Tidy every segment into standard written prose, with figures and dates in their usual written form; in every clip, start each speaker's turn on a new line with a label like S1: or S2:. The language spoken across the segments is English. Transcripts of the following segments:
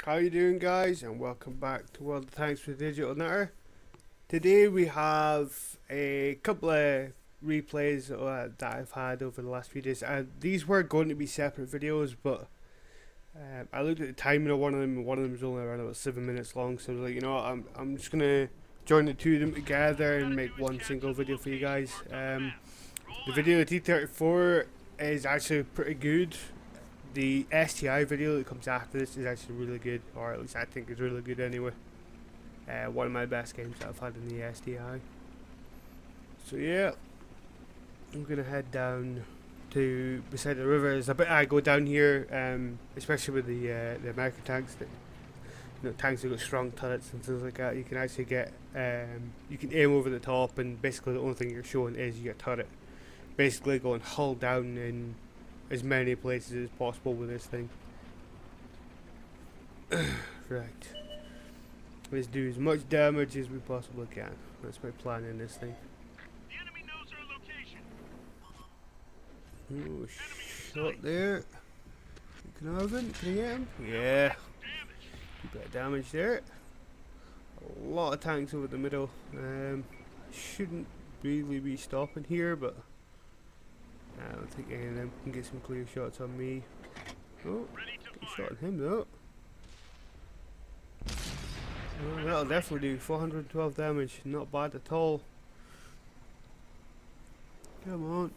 S1: How you doing, guys, and welcome back to World of Tanks with Digital Knitter. Today we have a couple of replays that I've had over the last few days, and these were going to be separate videos, but I looked at the timing of one of them, and one of them was only around about 7 minutes long, so I was like, you know what, I'm just gonna join the two of them together and make one single video for you guys. The video of T34 is actually pretty good. The STI video that comes after this is actually really good, or at least I think it's really good anyway. One of my best games that I've had in the STI. So yeah, I'm gonna head down to beside the river. There's a bit I go down here, especially with the American tanks. That, you know, tanks that got strong turrets and things like that. You can actually get you can aim over the top, and basically the only thing you're showing is your turret. Basically going hull down in as many places as possible with this thing. Right. Let's do as much damage as we possibly can. That's my plan in this thing.
S2: The enemy knows our location.
S1: Oh, shot there. Can you get him? Yeah. A bit of damage there. A lot of tanks over the middle. Shouldn't really be stopping here, but I don't think any of them can get some clear shots on me. Oh, get a shot on him though. Oh, that'll definitely do 412 damage. Not bad at all. Come on.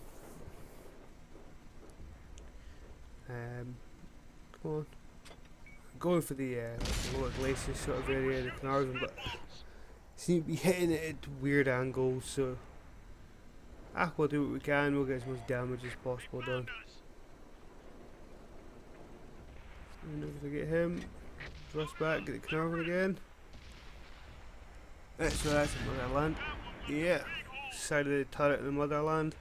S1: Come on. I'm going for the lower glacier sort of area, the Carnarvon, but seem to be hitting it at weird angles, so we'll do what we can. We'll get as much damage as possible done. And if I get him, thrust back, get the Carnarvon again. Right, so that's the motherland. Yeah, side of the turret in the motherland.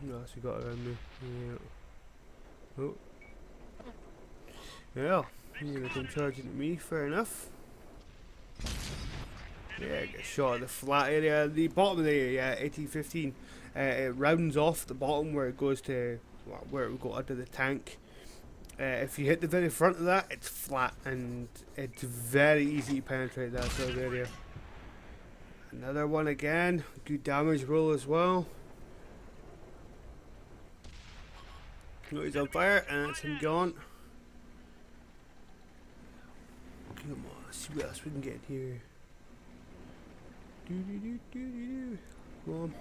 S1: What else we got around me? Yeah. Oh. Yeah, you're gonna come charging at me, fair enough. Yeah, get shot at the flat area, the bottom of the area, 1815. It rounds off the bottom where it goes to, where it would go under the tank. If you hit the very front of that, it's flat, and it's very easy to penetrate that sort of area. Another one again, good damage roll as well. Oh, he's on fire, and that's him gone. Come on, let's see what else we can get here. Come on.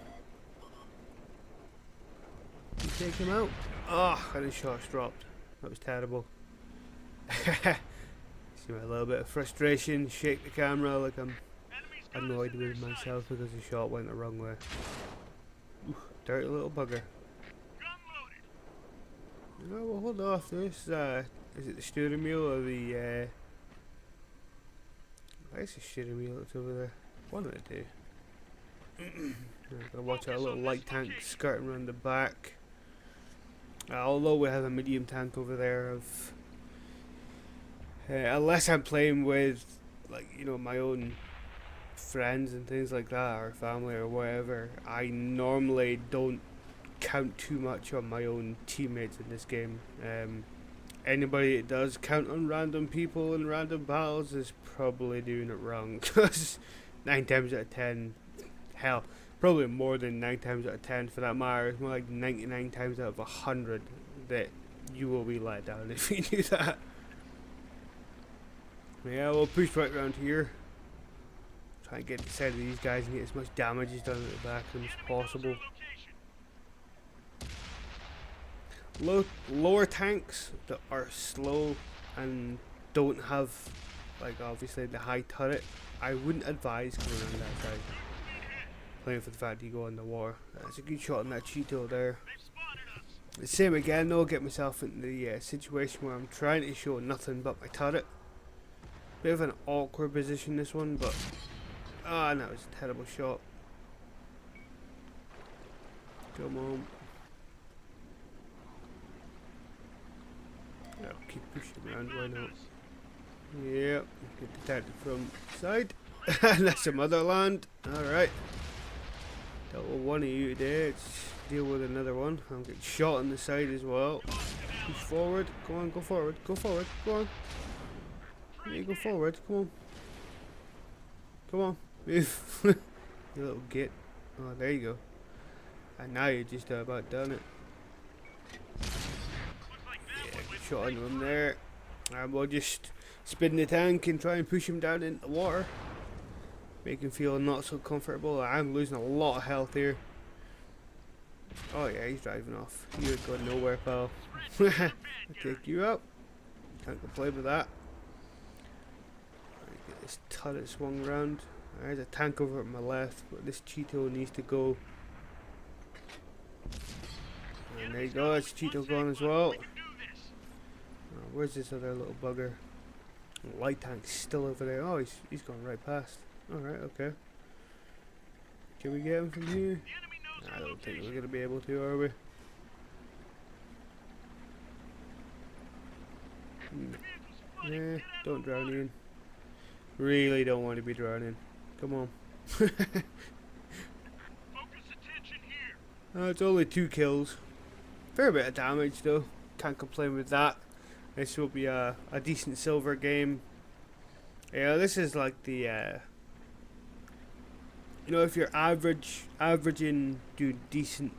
S1: You take him out. Oh, and his shots dropped. That was terrible. See a little bit of frustration, shake the camera like I'm annoyed with myself because the shot went the wrong way. Ooh, dirty little bugger. Oh, well, hold off. This is it the steering wheel or the where's the steering wheel that's over there? One of the two. Gotta watch our little light tank skirting around the back. Although we have a medium tank over there, of unless I'm playing with, like, you know, my own friends and things like that, or family or whatever, I normally don't count too much on my own teammates in this game. Anybody that does count on random people in random battles is probably doing it wrong, because 9 times out of 10, hell, probably more than 9 times out of 10 for that matter, it's more like 99 times out of 100 that you will be let down if you do that. Yeah, we'll push right around here. Try and get to the side of these guys and get as much damage as done at the back of them as possible. Lower tanks that are slow and don't have, like, obviously the high turret, I wouldn't advise going around that side. Playing for the fact that you go in the war. That's a good shot on that Cheeto there. The same again though, get myself into the situation where I'm trying to show nothing but my turret. Bit of an awkward position this one, but no, it was a terrible shot. Come on. I'll keep pushing around, why not? Yep, get detected from side. And that's the motherland. Alright. Dealt with one of you today. Let's deal with another one. I'm getting shot on the side as well. Push forward. Go on, go forward. Go forward. Go on. Yeah, go forward. Come on. Come on. Move. You little git. Oh, there you go. And now you're just about done it. Yeah, good shot on him there. And we'll just spin the tank and try and push him down into the water. Make him feel not so comfortable. I'm losing a lot of health here. Oh yeah, he's driving off. You ain't going nowhere, pal. I'll take you out. Can't complain with that. Right, get this turret swung around. There's a tank over at my left, but this Cheeto needs to go. And there you go, that's Cheeto gone as well. Oh, where's this other little bugger? Light tank's still over there. Oh, he's gone right past. Alright, okay. Can we get him from here? I don't think we're going to be able to, are we? Yeah, don't drown in. Really don't want to be drowning. Come on. It's only 2 kills. Fair bit of damage though. Can't complain with that. This will be a decent silver game. Yeah, this is like the you know, if you're averaging doing decent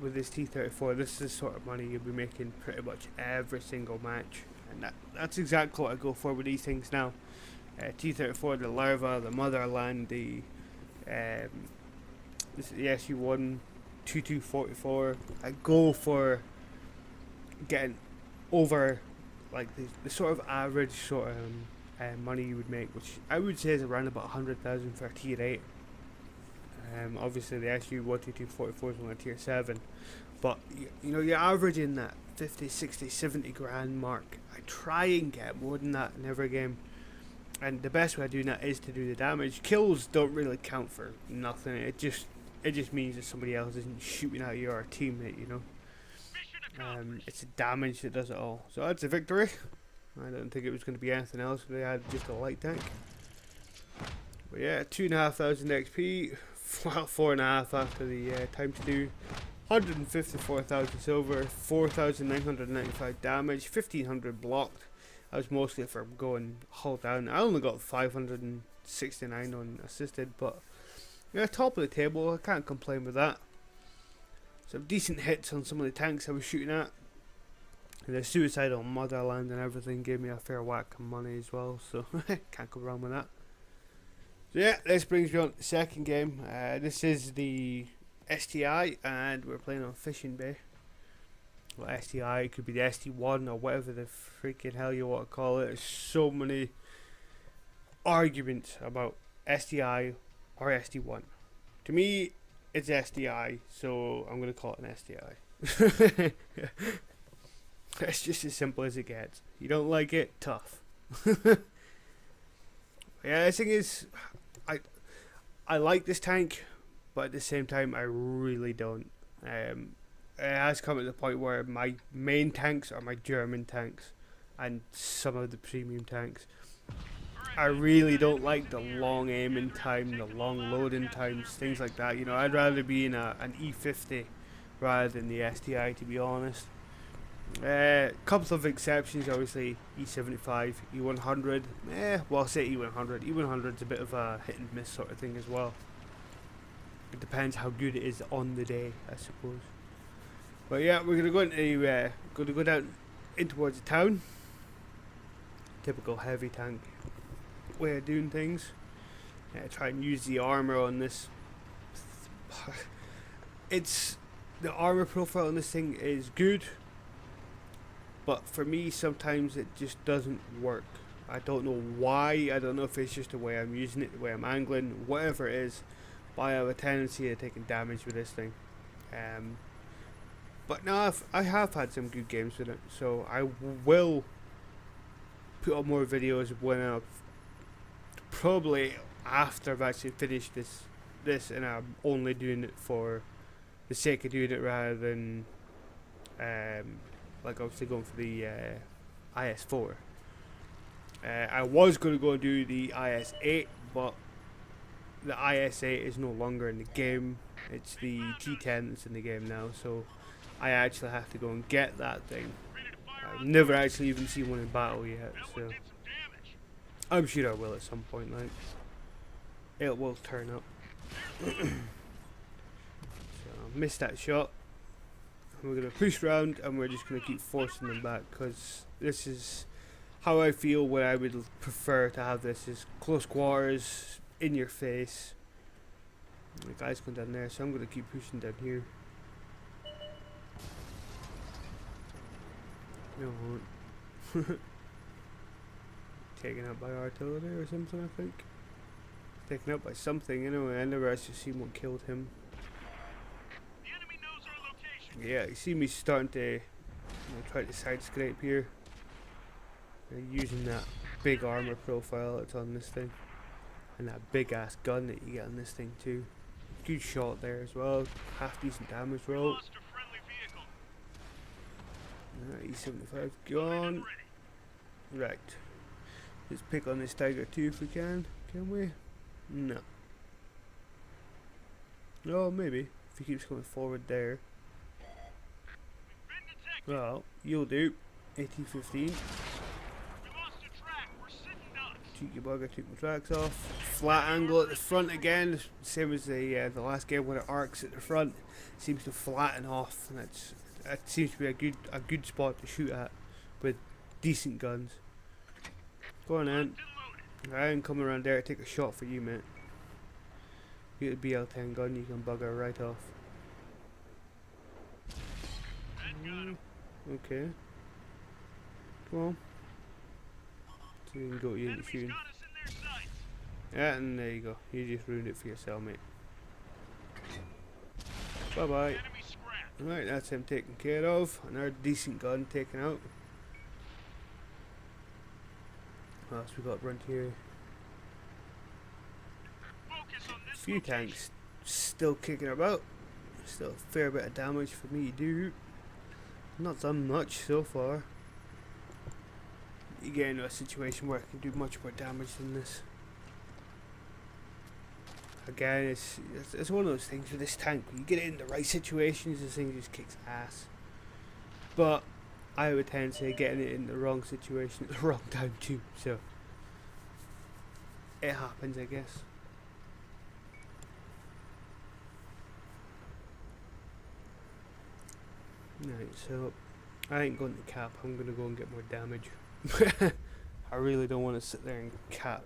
S1: with this T34, this is the sort of money you'll be making pretty much every single match. And that's exactly what I go for with these things now. T34, the Larva, the Motherland, this is the SU1 2244. I go for getting over like the sort of average sort of money you would make, which I would say is around about 100,000 for a tier 8. Obviously the SU12244 is on a tier 7, but you know, you're averaging that 50, 60, 70 grand mark. I try and get more than that in every game, and the best way of doing that is to do the damage. Kills don't really count for nothing. It just means that somebody else isn't shooting at your teammate, you know. It's the damage that does it all. So that's a victory. I don't think it was going to be anything else if they had just a light tank. But yeah, 2,500 XP, 4.5 after the time to do, 154,000 silver, 4,995 damage, 1,500 blocked. That was mostly from going hull down. I only got 569 on assisted, but yeah, top of the table. I can't complain with that. Some decent hits on some of the tanks I was shooting at. And the suicidal Motherland and everything gave me a fair whack of money as well, so can't go wrong with that. So yeah, this brings me on to the second game. This is the STI, and we're playing on Fishing Bay. Well, STI, it could be the ST1 or whatever the freaking hell you want to call it. There's so many arguments about STI or ST1. To me, it's STI, so I'm going to call it an STI. It's just as simple as it gets. You don't like it? Tough. Yeah, the thing is, I like this tank, but at the same time, I really don't. It has come to the point where my main tanks are my German tanks and some of the premium tanks. I really don't like the long aiming time, the long loading times, things like that. You know, I'd rather be in an E50 rather than the STI, to be honest. Couple of exceptions, obviously E75, E100. Well, I'll say E100. E100's a bit of a hit and miss sort of thing as well. It depends how good it is on the day, I suppose. But yeah, we're gonna go down in towards the town. Typical heavy tank way of doing things. Try and use the armor on this. The armor profile on this thing is good, but for me sometimes it just doesn't work. I don't know why. I don't know if it's just the way I'm using it, the way I'm angling, whatever it is, but I have a tendency of taking damage with this thing. But no, I have had some good games with it, so I will put up more videos when I've probably after I've actually finished this and I'm only doing it for the sake of doing it rather than like obviously going for the IS4. I was going to go and do the IS8, but the IS8 is no longer in the game. It's the T10 that's in the game now, so I actually have to go and get that thing. I've never actually even seen one in battle yet,
S2: That
S1: so
S2: one did some damage.
S1: I'm sure I will at some point. Like, it will turn up. So missed that shot. We're gonna push round and we're just gonna keep forcing them back because this is how I feel. What I would prefer to have this is close quarters, in your face. The guy's going down there, so I'm gonna keep pushing down here. No, I won't. Taken out by artillery or something, I think. Taken out by something, anyway. I never actually seen what killed him.
S2: The enemy knows our location.
S1: Yeah, you see me starting to try to side scrape here. Using that big armor profile that's on this thing. And that big ass gun that you get on this thing too. Good shot there as well. Half decent damage
S2: We
S1: roll.
S2: lost a friendly vehicle.
S1: E75 gone. Right. Let's pick on this Tiger too if we can. Can we? No. Oh, maybe. If he keeps coming forward there.
S2: Been detected.
S1: Well, you'll do. AT-15.
S2: We lost a track. We're sitting ducks.
S1: Cheeky bugger took my tracks off. Flat angle at the front again. Same as the last game when it arcs at the front. Seems to flatten off. And that seems to be a good spot to shoot at with decent guns. Go on then. I'm coming around there to take a shot for you, mate. You get a BL-10 gun, you can bugger right off. Okay. Come on. So you can go to you into shooting.
S2: Got us in their sights.
S1: Yeah, and there you go. You just ruined it for yourself, mate. Bye bye.
S2: Enemy scrapped.
S1: Right, that's him taken care of. Another decent gun taken out. What else we got around here?
S2: Focus on
S1: A
S2: this
S1: few
S2: location.
S1: tanks still kicking about. Still a fair bit of damage for me to do. Not done much so far. You get into a situation where I can do much more damage than this. Again, it's one of those things with this tank. When you get it in the right situations, this thing just kicks ass. But I would tend to say getting it in the wrong situation at the wrong time too. So it happens, I guess. Right, so I ain't going to cap. I'm gonna go and get more damage. I really don't want to sit there and cap.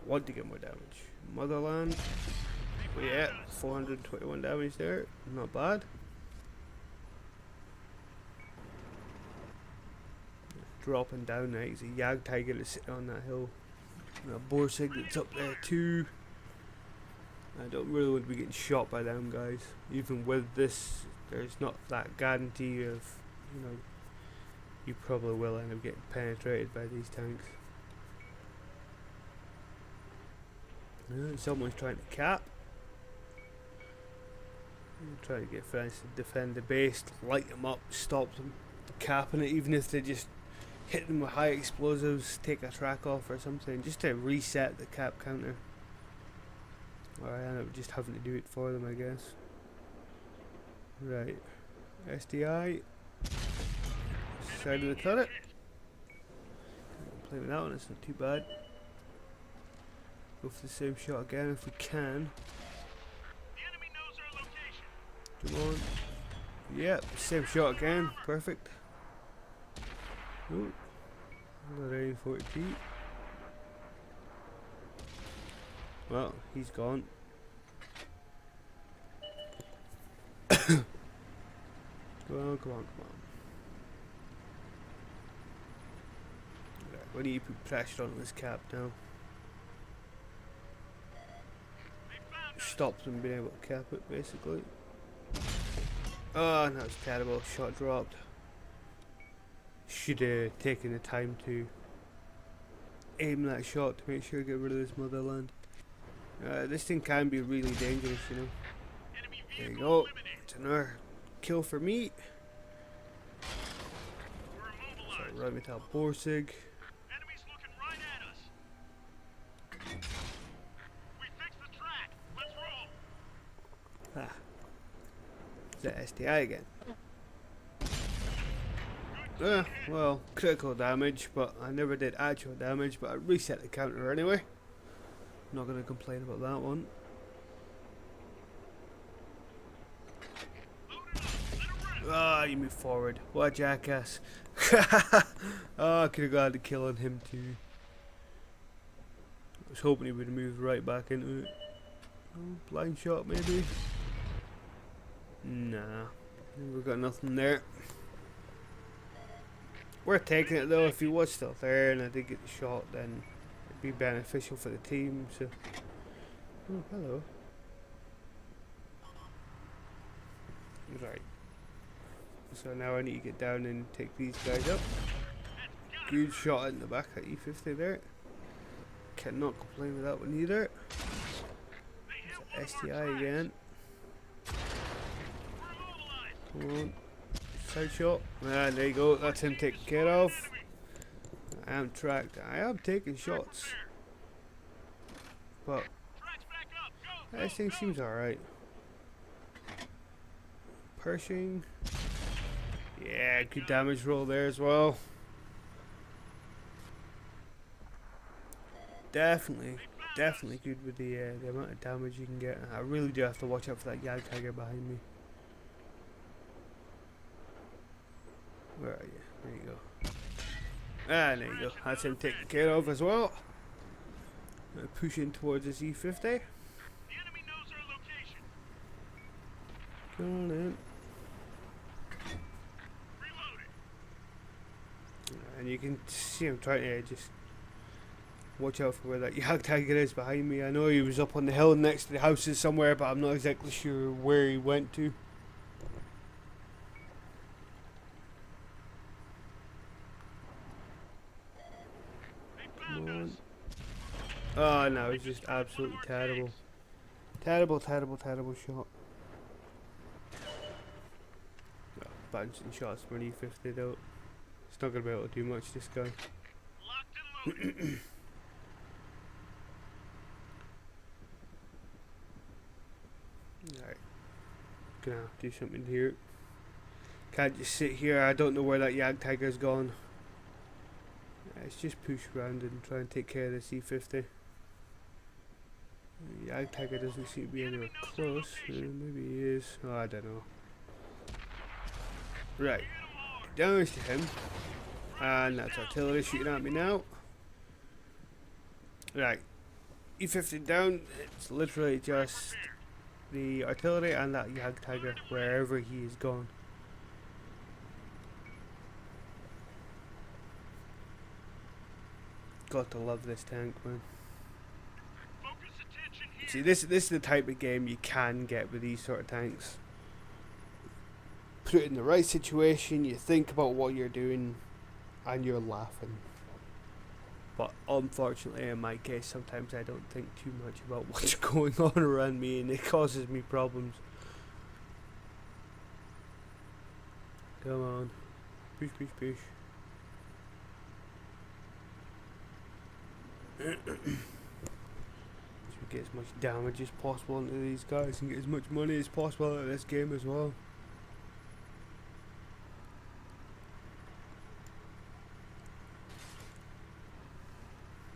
S1: I want to get more damage. Motherland. Yeah, 421 damage there. Not bad. Dropping down now. He's a Yag Tiger that's sitting on that hill. And a Borsig that's up there too. I don't really want to be getting shot by them guys. Even with this, there's not that guarantee of, you know, you probably will end up getting penetrated by these tanks. Someone's trying to cap. Trying to get friends to defend the base, light them up, stop them capping it, even if they just hit them with high explosives, take a track off or something, just to reset the cap counter. Or I end up just having to do it for them, I guess. Right. STI. Side of the turret. Play with that one, it's not too bad. Go for the same shot again if we can.
S2: The enemy knows our location.
S1: Come on. Yep, same shot again. Perfect. Ooh. Another 40T. Well, he's gone. Come on, come on, come on. Right, we need to put pressure on this cap now.
S2: They found us.
S1: Stop them being able to cap it, basically. Oh, that was terrible. Shot dropped. Should have taken the time to aim that shot to make sure I get rid of this motherland. This thing can be really dangerous, you know.
S2: Enemy
S1: There you
S2: vehicle
S1: go.
S2: eliminated.
S1: It's another kill for me.
S2: We're immobilized.
S1: So, right with that Borsig.
S2: Enemy's looking right at us. We fixed the track. Let's roll.
S1: Ah. Is that STI again?
S2: Good
S1: Well, critical damage, but I never did actual damage, but I reset the counter anyway. Not gonna complain about that one. Ah, you move forward. What a jackass. Oh, I could have got to killing him too. I was hoping he would have moved right back into it. Oh, blind shot maybe? Nah. We've got nothing there. We're taking it though. If he was still there and I did get the shot, then it'd be beneficial for the team. So, oh, hello. Right. So now I need to get down and take these guys up. Good shot in the back at E50 there. Cannot complain with that one either. STI again. Come on. Side shot. Ah, there you go. That's him taken care of. I am tracked. I am taking shots. But this thing seems alright. Pershing. Yeah, good damage roll there as well. Definitely good with the amount of damage you can get. I really do have to watch out for that Yag Tiger behind me. Where are you? There you go. Ah, there you go. That's him taken care of as well. Pushing towards his E50.
S2: The enemy knows our location.
S1: Come on in.
S2: Reloading.
S1: And you can see him trying to just watch out for where that Yag Tiger is behind me. I know he was up on the hill next to the houses somewhere, but I'm not exactly sure where he went to. Come on. Oh no, it's just absolutely terrible. Terrible shot. Oh, bouncing shots for an E50 though. It's not going to be able to do much, this guy.
S2: Locked and loaded.
S1: Alright. Gonna have to do something here. Can't just sit here. I don't know where that Yag Tiger's gone. Let's just push around and try and take care of this E50. The Yag Tiger doesn't seem to be anywhere close. Maybe he is. Oh, I don't know. Right. Damage to him. And that's artillery shooting at me now. Right. E50 down. It's literally just the artillery and that Yag Tiger wherever he is gone. Got to love this tank, man.
S2: Focus attention here.
S1: See, this is the type of game you can get with these sort of tanks. Put it in the right situation, you think about what you're doing, and you're laughing. But unfortunately, in my case, sometimes I don't think too much about what's going on around me, and it causes me problems. Come on. Push, push, push. So we get as much damage as possible into these guys and get as much money as possible out of this game as well.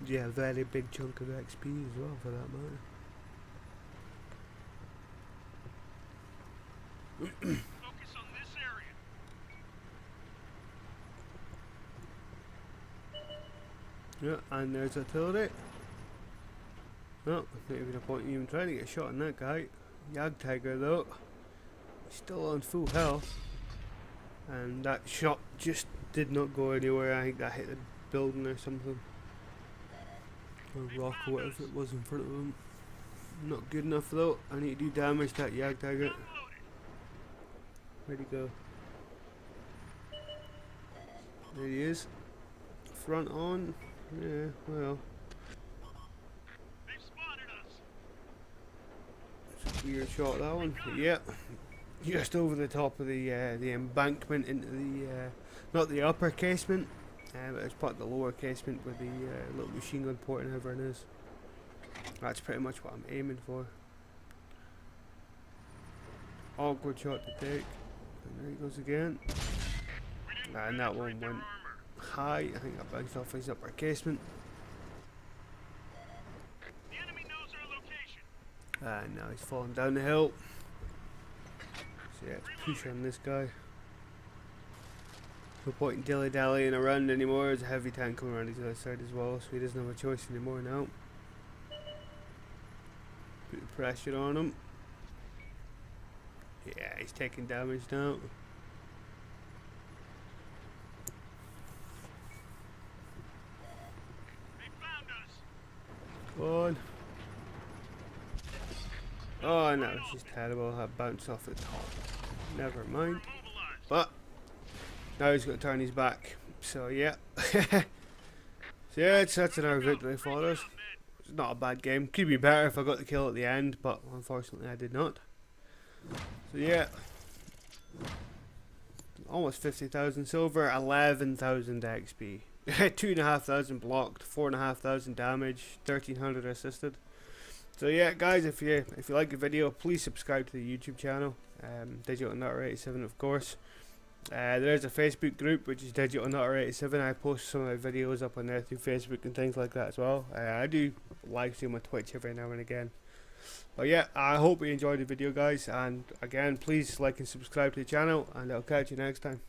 S1: Yeah, a very big chunk of XP as well, for that matter.
S2: Focus on this area.
S1: Yeah, and there's artillery. No, not even a point in even trying to get a shot on that guy. Yag Tiger though, still on full health. And that shot just did not go anywhere. I think that hit the building or something. Or rock or whatever it was in front of him. Not good enough though. I need to do damage to that Yag Tiger. Where'd he go? There he is. Front on. Yeah, well.
S2: They've spotted us.
S1: It's a weird shot, that one. Yep. Just over the top of the embankment into the not the upper casement, but it's part of the lower casement with the little machine gun port and everything is. That's pretty much what I'm aiming for. Awkward shot to take. And there he goes again. And that one went high. I think that bounced off his upper casement.
S2: The enemy knows our location.
S1: And now he's falling down the hill. So yeah, let's push on this guy. No point in dilly-dallying around anymore. There's a heavy tank coming around his other side as well, so he doesn't have a choice anymore now. Put the pressure on him. Yeah, he's taking damage now.
S2: They found us.
S1: Go on. Oh no, it's just terrible. I bounced off the top. Never mind.
S2: Mobilized.
S1: But now he's got to turn his back. So yeah. So yeah, that's another victory for us. It's not a bad game. Could be better if I got the kill at the end, but unfortunately I did not. So yeah. Almost 50,000 silver, 11,000 XP. 2,500 blocked, 4,500 damage, 1,300 assisted. So yeah, guys, if you like the video, please subscribe to the YouTube channel, Digital Nutter 87, of course. There's a Facebook group which is Digital Nutter 87. I post some of my videos up on there through Facebook and things like that as well. I do live stream on Twitch every now and again. But yeah, I hope you enjoyed the video, guys, and again, please like and subscribe to the channel, and I'll catch you next time.